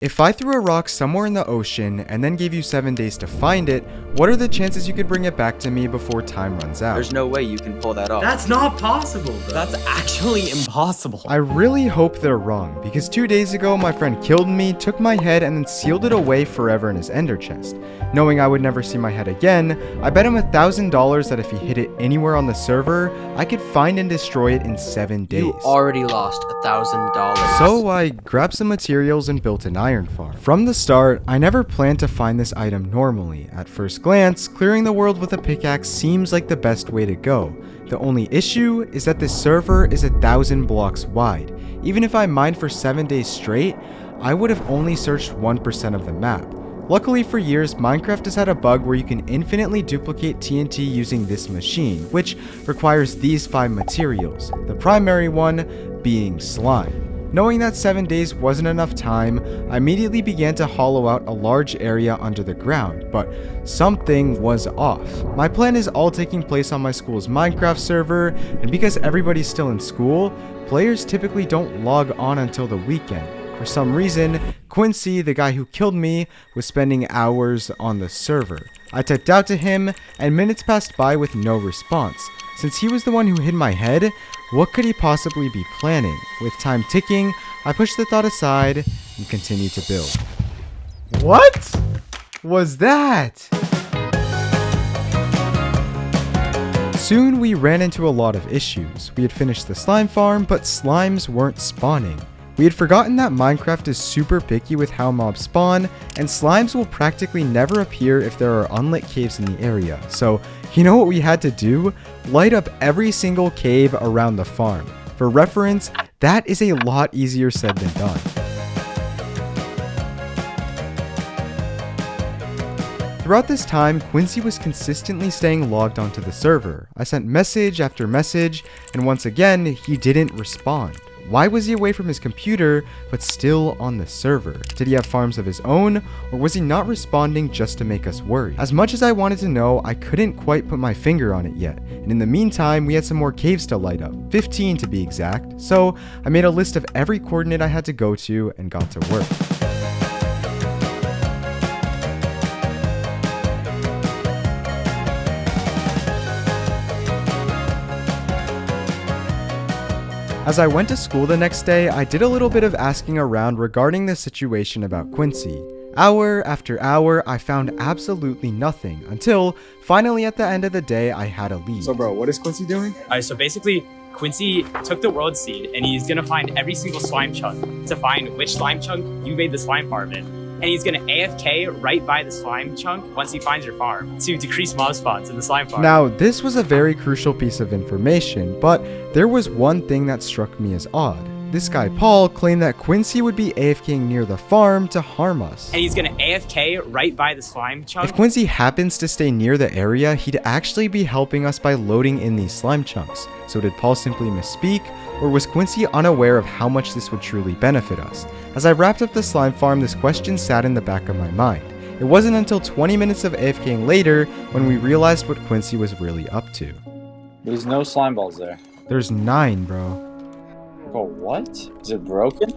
If I threw a rock somewhere in the ocean and then gave you 7 days to find it, what are the chances you could bring it back to me before time runs out? There's no way you can pull that off. That's not possible, bro. That's actually impossible. I really hope they're wrong, because 2 days ago my friend killed me, took my head, and then sealed it away forever in his ender chest. Knowing I would never see my head again, I bet him $1,000 that if he hid it anywhere on the server, I could find and destroy it in 7 days. You already lost $1,000. So I grabbed some materials and built an iron farm. From the start, I never planned to find this item normally. At first glance, clearing the world with a pickaxe seems like the best way to go. The only issue is that this server is 1,000 blocks wide. Even if I mined for 7 days straight, I would have only searched 1% of the map. Luckily for years, Minecraft has had a bug where you can infinitely duplicate TNT using this machine, which requires these 5 materials, the primary one being slime. Knowing that 7 days wasn't enough time, I immediately began to hollow out a large area under the ground, but something was off. My plan is all taking place on my school's Minecraft server, and because everybody's still in school, players typically don't log on until the weekend. For some reason, Quincy, the guy who killed me, was spending hours on the server. I typed out to him, and minutes passed by with no response. Since he was the one who hid my head, what could he possibly be planning? With time ticking, I pushed the thought aside and continued to build. What was that? Soon we ran into a lot of issues. We had finished the slime farm, but slimes weren't spawning. We had forgotten that Minecraft is super picky with how mobs spawn, and slimes will practically never appear if there are unlit caves in the area. So, you know what we had to do? Light up every single cave around the farm. For reference, that is a lot easier said than done. Throughout this time, Quincy was consistently staying logged onto the server. I sent message after message, and once again, he didn't respond. Why was he away from his computer, but still on the server? Did he have farms of his own, or was he not responding just to make us worry? As much as I wanted to know, I couldn't quite put my finger on it yet, and in the meantime, we had some more caves to light up, 15 to be exact, so I made a list of every coordinate I had to go to and got to work. As I went to school the next day, I did a little bit of asking around regarding the situation about Quincy. Hour after hour, I found absolutely nothing, until finally at the end of the day, I had a lead. So bro, what is Quincy doing? Alright, so basically, Quincy took the world seed and he's gonna find every single slime chunk to find which slime chunk you made the slime farm in. And he's gonna AFK right by the slime chunk once he finds your farm to decrease mob spawns in the slime farm. Now, this was a very crucial piece of information, but there was one thing that struck me as odd. This guy Paul claimed that Quincy would be AFKing near the farm to harm us. And he's gonna AFK right by the slime chunk. If Quincy happens to stay near the area, he'd actually be helping us by loading in these slime chunks. So did Paul simply misspeak, or was Quincy unaware of how much this would truly benefit us? As I wrapped up the slime farm, this question sat in the back of my mind. It wasn't until 20 minutes of AFKing later when we realized what Quincy was really up to. There's no slime balls there. There's 9, bro. Bro, what? Is it broken?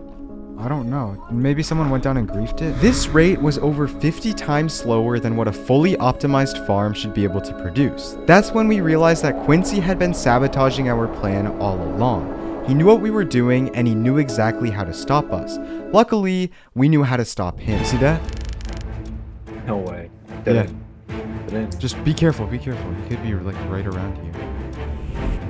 I don't know. Maybe someone went down and griefed it? This rate was over 50 times slower than what a fully optimized farm should be able to produce. That's when we realized that Quincy had been sabotaging our plan all along. He knew what we were doing, and he knew exactly how to stop us. Luckily, we knew how to stop him. See that? No way. Yeah. Didn't. Just be careful, be careful. He could be like right around here.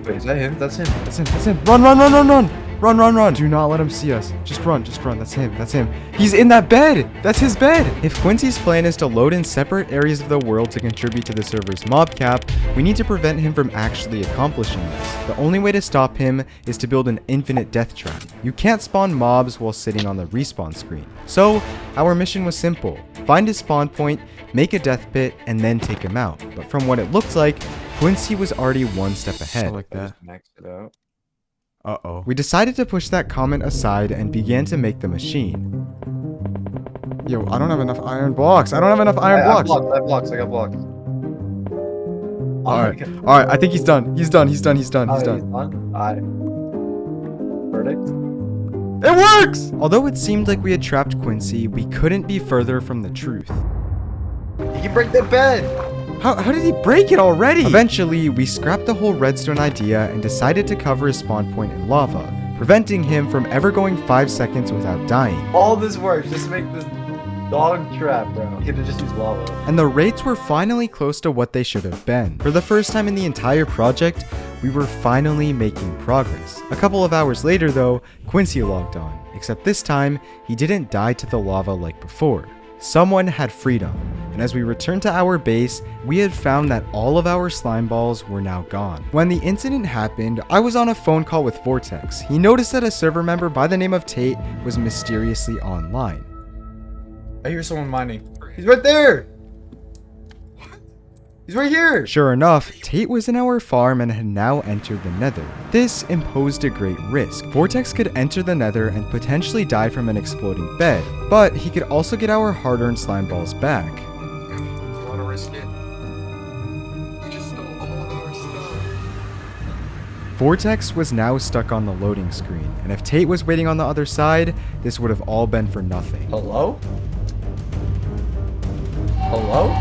Wait, is that him? That's him. That's him, that's him. Run, run, run, run, run! Run, run, run! Do not let him see us. Just run, that's him, that's him. He's in that bed! That's his bed! If Quincy's plan is to load in separate areas of the world to contribute to the server's mob cap, we need to prevent him from actually accomplishing this. The only way to stop him is to build an infinite death trap. You can't spawn mobs while sitting on the respawn screen. So, our mission was simple. Find his spawn point, make a death pit, and then take him out. But from what it looked like, Quincy was already one step ahead. Like that. Max it out. Uh-oh. We decided to push that comment aside and began to make the machine. Yo, I don't have enough iron blocks. I got blocks. I got blocks. Alright, I think he's done. He's done. Alright. Verdict? It works! Although it seemed like we had trapped Quincy, we couldn't be further from the truth. You can break the bed! How did he break it already? Eventually, we scrapped the whole redstone idea and decided to cover his spawn point in lava, preventing him from ever going 5 seconds without dying. All this work just to make this dog trap, bro. You could have just used lava. And the rates were finally close to what they should have been. For the first time in the entire project, we were finally making progress. A couple of hours later though, Quincy logged on, except this time, he didn't die to the lava like before. Someone had freedom, and as we returned to our base, we had found that all of our slime balls were now gone. When the incident happened, I was on a phone call with Vortex. He noticed that a server member by the name of Tate was mysteriously online. I hear someone mining. He's right there! He's right here! Sure enough, Tate was in our farm and had now entered the nether. This imposed a great risk. Vortex could enter the nether and potentially die from an exploding bed, but he could also get our hard-earned slime balls back. You wanna risk it? You just stole all of our stuff. Vortex was now stuck on the loading screen, and if Tate was waiting on the other side, this would have all been for nothing. Hello? Hello?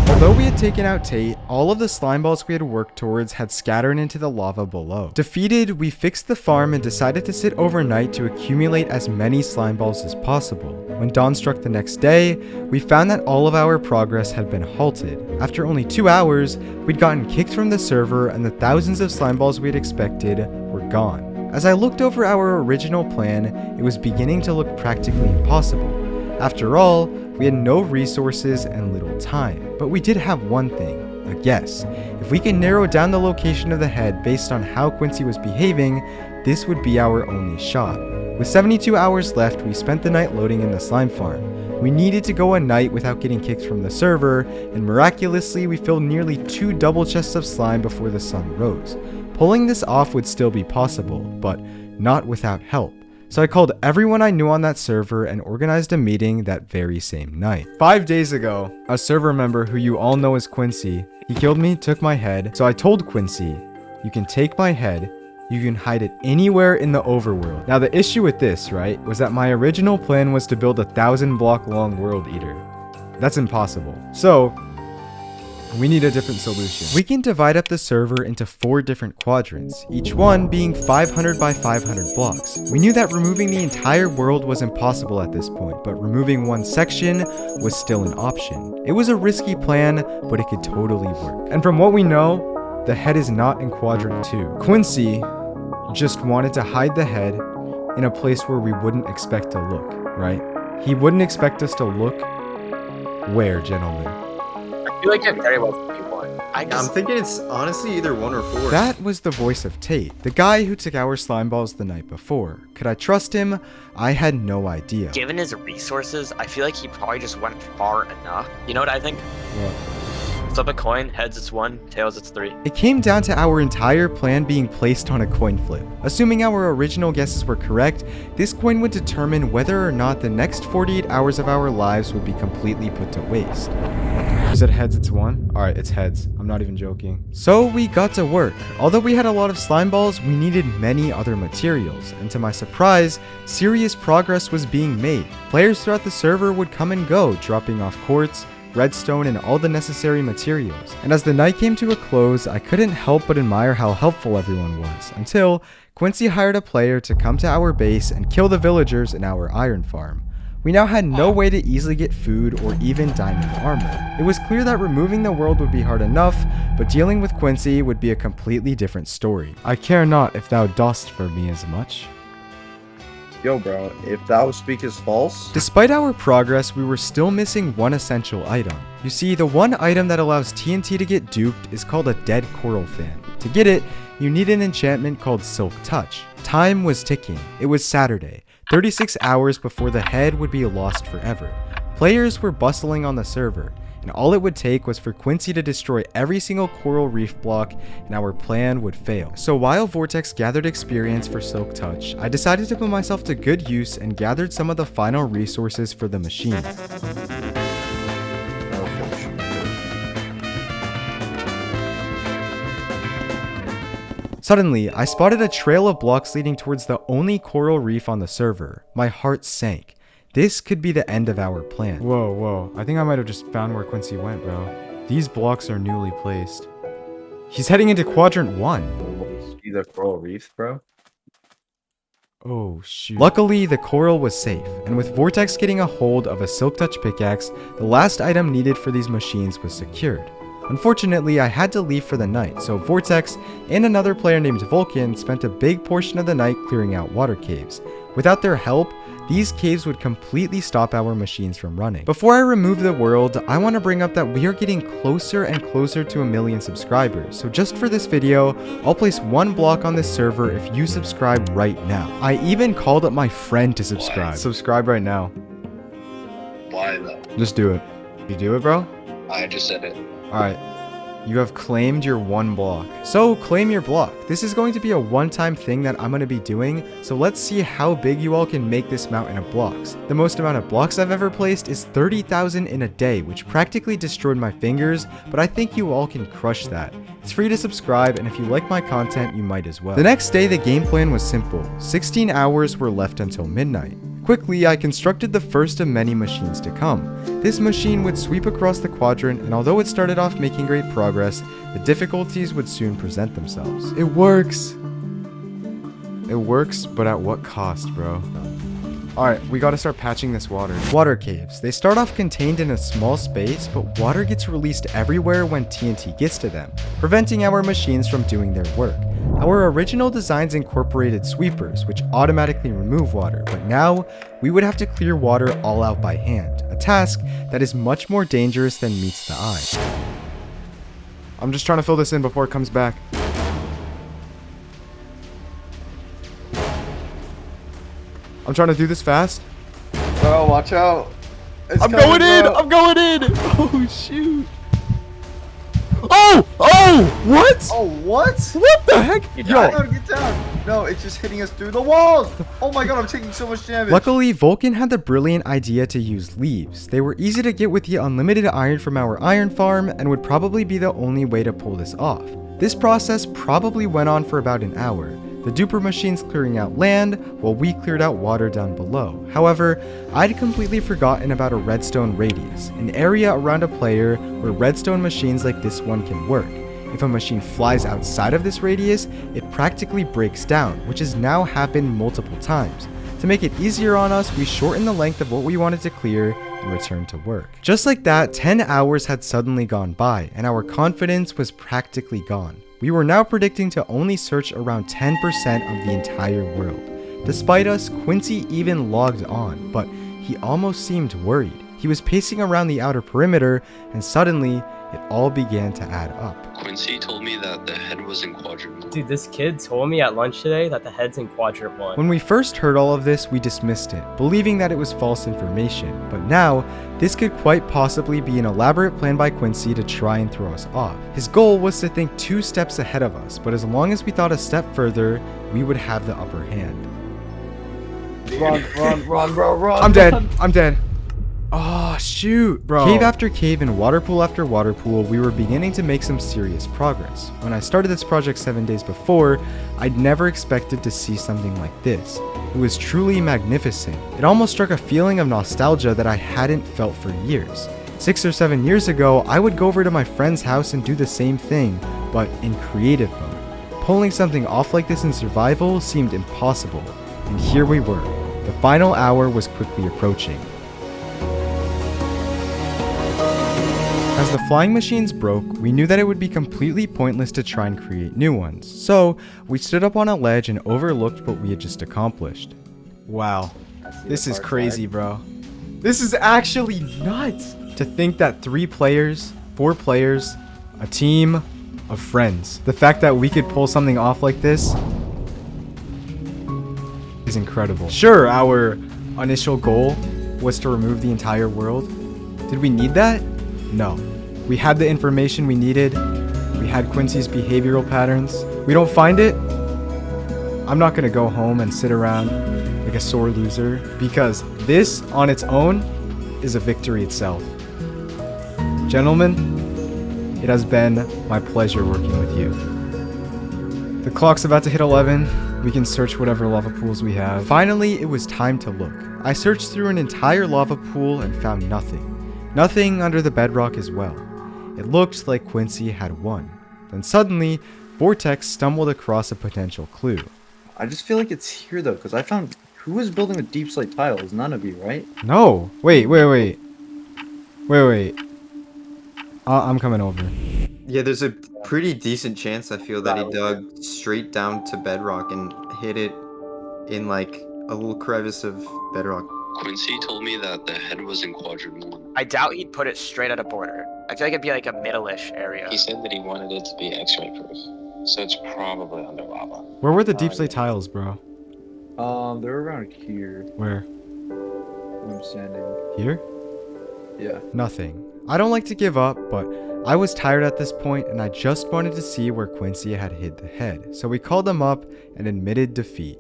Although we had taken out Tate, all of the slime balls we had worked towards had scattered into the lava below. Defeated, we fixed the farm and decided to sit overnight to accumulate as many slime balls as possible. When dawn struck the next day, we found that all of our progress had been halted. After only 2 hours, we'd gotten kicked from the server and the thousands of slime balls we had expected were gone. As I looked over our original plan, it was beginning to look practically impossible. After all, we had no resources and little time, but we did have one thing, a guess. If we can narrow down the location of the head based on how Quincy was behaving, this would be our only shot. With 72 hours left, we spent the night loading in the slime farm. We needed to go a night without getting kicked from the server, and miraculously we filled nearly 2 double chests of slime before the sun rose. Pulling this off would still be possible, but not without help. So I called everyone I knew on that server and organized a meeting that very same night. 5 days ago, a server member who you all know as Quincy, he killed me, took my head, so I told Quincy, you can take my head, you can hide it anywhere in the overworld. Now the issue with this, right, was that my original plan was to build a 1,000-block long world eater. That's impossible. So, we need a different solution. We can divide up the server into 4 different quadrants, each one being 500 by 500 blocks. We knew that removing the entire world was impossible at this point, but removing one section was still an option. It was a risky plan, but it could totally work. And from what we know, the head is not in quadrant 2. Quincy just wanted to hide the head in a place where we wouldn't expect to look, right? He wouldn't expect us to look where, gentlemen? I feel like I very well could be one. I'm thinking it's honestly either 1 or 4. That was the voice of Tate, the guy who took our slime balls the night before. Could I trust him? I had no idea. Given his resources, I feel like he probably just went far enough. You know what I think? What? Flip a coin, heads it's 1, tails it's 3. It came down to our entire plan being placed on a coin flip. Assuming our original guesses were correct, this coin would determine whether or not the next 48 hours of our lives would be completely put to waste. You said heads it's 1? Alright, it's heads. I'm not even joking. So we got to work. Although we had a lot of slime balls, we needed many other materials, and to my surprise, serious progress was being made. Players throughout the server would come and go, dropping off quartz, redstone, and all the necessary materials. And as the night came to a close, I couldn't help but admire how helpful everyone was, until Quincy hired a player to come to our base and kill the villagers in our iron farm. We now had no way to easily get food or even diamond armor. It was clear that removing the world would be hard enough, but dealing with Quincy would be a completely different story. I care not if thou dost for me as much. Yo, bro, if thou speakest false... Despite our progress, we were still missing one essential item. You see, the one item that allows TNT to get duped is called a dead coral fan. To get it, you need an enchantment called Silk Touch. Time was ticking. It was Saturday, 36 hours before the head would be lost forever. Players were bustling on the server, and all it would take was for Quincy to destroy every single coral reef block, and our plan would fail. So while Vortex gathered experience for Silk Touch, I decided to put myself to good use and gathered some of the final resources for the machine. Suddenly, I spotted a trail of blocks leading towards the only coral reef on the server. My heart sank. This could be the end of our plan. Whoa. I think I might have just found where Quincy went, bro. These blocks are newly placed. He's heading into quadrant 1. See the coral reefs, bro? Oh, shoot. Luckily, the coral was safe, and with Vortex getting a hold of a Silk Touch pickaxe, the last item needed for these machines was secured. Unfortunately, I had to leave for the night, so Vortex and another player named Vulcan spent a big portion of the night clearing out water caves. Without their help, these caves would completely stop our machines from running. Before I remove the world, I want to bring up that we are getting closer and closer to 1 million subscribers, so just for this video, I'll place 1 block on this server if you subscribe right now. I even called up my friend to subscribe. Why? Subscribe right now. Why though? Just do it. You do it, bro? I just said it. Alright. You have claimed your 1 block. So claim your block. This is going to be a one-time thing that I'm going to be doing, so let's see how big you all can make this mountain of blocks. The most amount of blocks I've ever placed is 30,000 in a day, which practically destroyed my fingers, but I think you all can crush that. It's free to subscribe, and if you like my content, you might as well. The next day, the game plan was simple. 16 hours were left until midnight. Quickly, I constructed the first of many machines to come. This machine would sweep across the quadrant, and although it started off making great progress, the difficulties would soon present themselves. It works! It works, but at what cost, bro? Alright, we gotta start patching this water. Water caves. They start off contained in a small space, but water gets released everywhere when TNT gets to them, preventing our machines from doing their work. Our original designs incorporated sweepers, which automatically remove water, but now we would have to clear water all out by hand, a task that is much more dangerous than meets the eye. I'm just trying to fill this in before it comes back. I'm trying to do this fast. Bro, watch out. It's I'm coming, going in! bro. I'm going in! Oh, shoot. Oh! What? Oh, what? What the heck? Get down, get down. No, it's just hitting us through the walls. Oh my god, I'm taking so much damage. Luckily, Vulcan had the brilliant idea to use leaves. They were easy to get with the unlimited iron from our iron farm and would probably be the only way to pull this off. This process probably went on for about an hour. The duper machines clearing out land while we cleared out water down below. However, I'd completely forgotten about a redstone radius, an area around a player where redstone machines like this one can work. If a machine flies outside of this radius, it practically breaks down, which has now happened multiple times. To make it easier on us, we shortened the length of what we wanted to clear and returned to work. Just like that, 10 hours had suddenly gone by, and our confidence was practically gone. We were now predicting to only search around 10% of the entire world. Despite us, Quincy even logged on, but he almost seemed worried. He was pacing around the outer perimeter, and suddenly, it all began to add up. Quincy told me that the head was in quadrant 1. Dude, this kid told me at lunch today that the head's in quadrant 1. When we first heard all of this, we dismissed it, believing that it was false information. But now, this could quite possibly be an elaborate plan by Quincy to try and throw us off. His goal was to think 2 steps ahead of us, but as long as we thought a step further, we would have the upper hand. Run, bro, run. I'm dead. Oh, shoot, bro. Cave after cave and water pool after water pool, we were beginning to make some serious progress. When I started this project 7 days before, I'd never expected to see something like this. It was truly magnificent. It almost struck a feeling of nostalgia that I hadn't felt for years. 6 or 7 years ago, I would go over to my friend's house and do the same thing, but in creative mode. Pulling something off like this in survival seemed impossible, and here we were. The final hour was quickly approaching. As the flying machines broke, we knew that it would be completely pointless to try and create new ones, so we stood up on a ledge and overlooked what we had just accomplished. Wow, this is crazy, bro. This is actually nuts! To think that 3 players, 4 players, a team of friends, the fact that we could pull something off like this is incredible. Sure, our initial goal was to remove the entire world. Did we need that? No. We had the information we needed. We had Quincy's behavioral patterns. We don't find it? I'm not gonna go home and sit around like a sore loser, because this on its own is a victory itself. Gentlemen, it has been my pleasure working with you. The clock's about to hit 11. We can search whatever lava pools we have. Finally, it was time to look. I searched through an entire lava pool and found nothing. Nothing under the bedrock as well. It looked like Quincy had won. Then suddenly, Vortex stumbled across a potential clue. I just feel like it's here though, because I found who was building with deep slate tiles? None of you, right? No! Wait. I'm coming over. Yeah, there's a pretty decent chance I feel that he dug straight down to bedrock and hit it in like a little crevice of bedrock. Quincy told me that the head was in quadrant 1. I doubt he'd put it straight at a border. I feel like it'd be like a middle-ish area. He said that he wanted it to be X-ray proof, so it's probably under lava. Where were the deep slate tiles, bro? They're around here. Where? I'm standing. Here? Yeah. Nothing. I don't like to give up, but I was tired at this point and I just wanted to see where Quincy had hid the head. So we called him up and admitted defeat.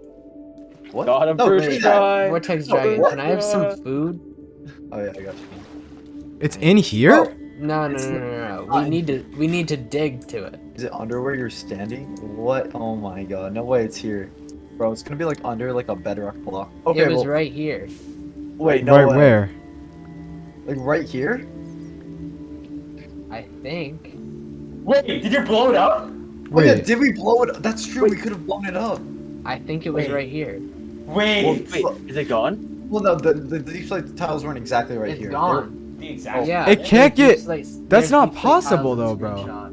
What? Got him first try. Vortex Dragon, can I have some food? Oh yeah, I got you. It's in here? No. We need to dig to it. Is it under where you're standing? What? Oh my god, no way it's here. Bro, it's gonna be like under like a bedrock block. Okay, It was right here. Wait, no Right way. where? Like right here? I think. Wait, did you blow it up? Oh yeah, Wait. did we blow it up? That's true, we could have blown it up. I think it was right here. Wait, is it gone? Well, no, the deep slate tiles weren't exactly right It's here. gone. The exact. Yeah. It can't there's get- deep slate- that's there's not deep slate tiles possible in the though, bro. screenshot.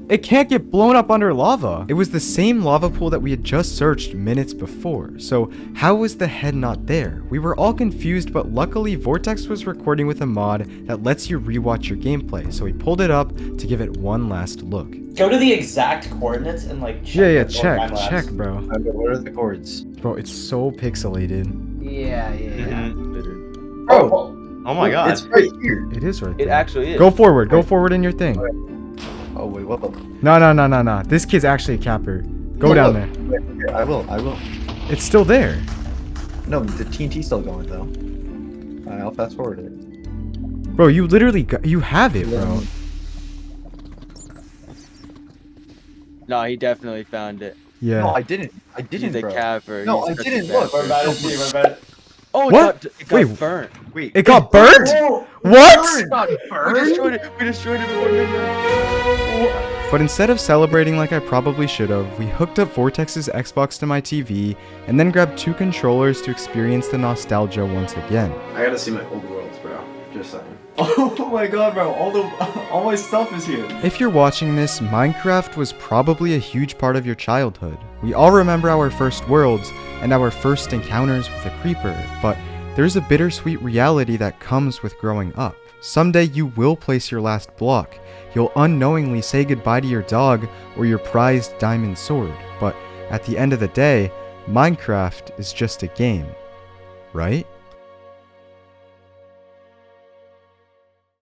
It can't get blown up under lava. It was the same lava pool that we had just searched minutes before. So how was the head not there? We were all confused, but luckily Vortex was recording with a mod that lets you rewatch your gameplay. So we pulled it up to give it one last look. Go to the exact coordinates and like check. Yeah, the check, time lapse. bro. Okay, what are the chords? Bro, it's so pixelated. Yeah. Bro, Oh my god. it's right here. It is right It there. actually is. Go forward in your thing. Oh wait, what the? No. This kid's actually a capper. Go down there. Wait, okay, I will. It's still there. No, the TNT's still going though. Alright, I'll fast forward it. Bro, you literally you have it, bro. No, he definitely found it. Yeah. No, I didn't, He's a bro. capper. No, He's I such a didn't. Look, capper. What about it? What about it? Oh, What? it got Wait. burnt. Wait. It got burnt? What? We destroyed it. We destroyed it before midnight. But instead of celebrating like I probably should have, we hooked up Vortex's Xbox to my TV and then grabbed 2 controllers to experience the nostalgia once again. I gotta see my old worlds, bro. Just saying. Oh my god, bro! All my stuff is here. If you're watching this, Minecraft was probably a huge part of your childhood. We all remember our first worlds and our first encounters with a creeper, but there's a bittersweet reality that comes with growing up. Someday you will place your last block. You'll unknowingly say goodbye to your dog or your prized diamond sword, but at the end of the day, Minecraft is just a game, right?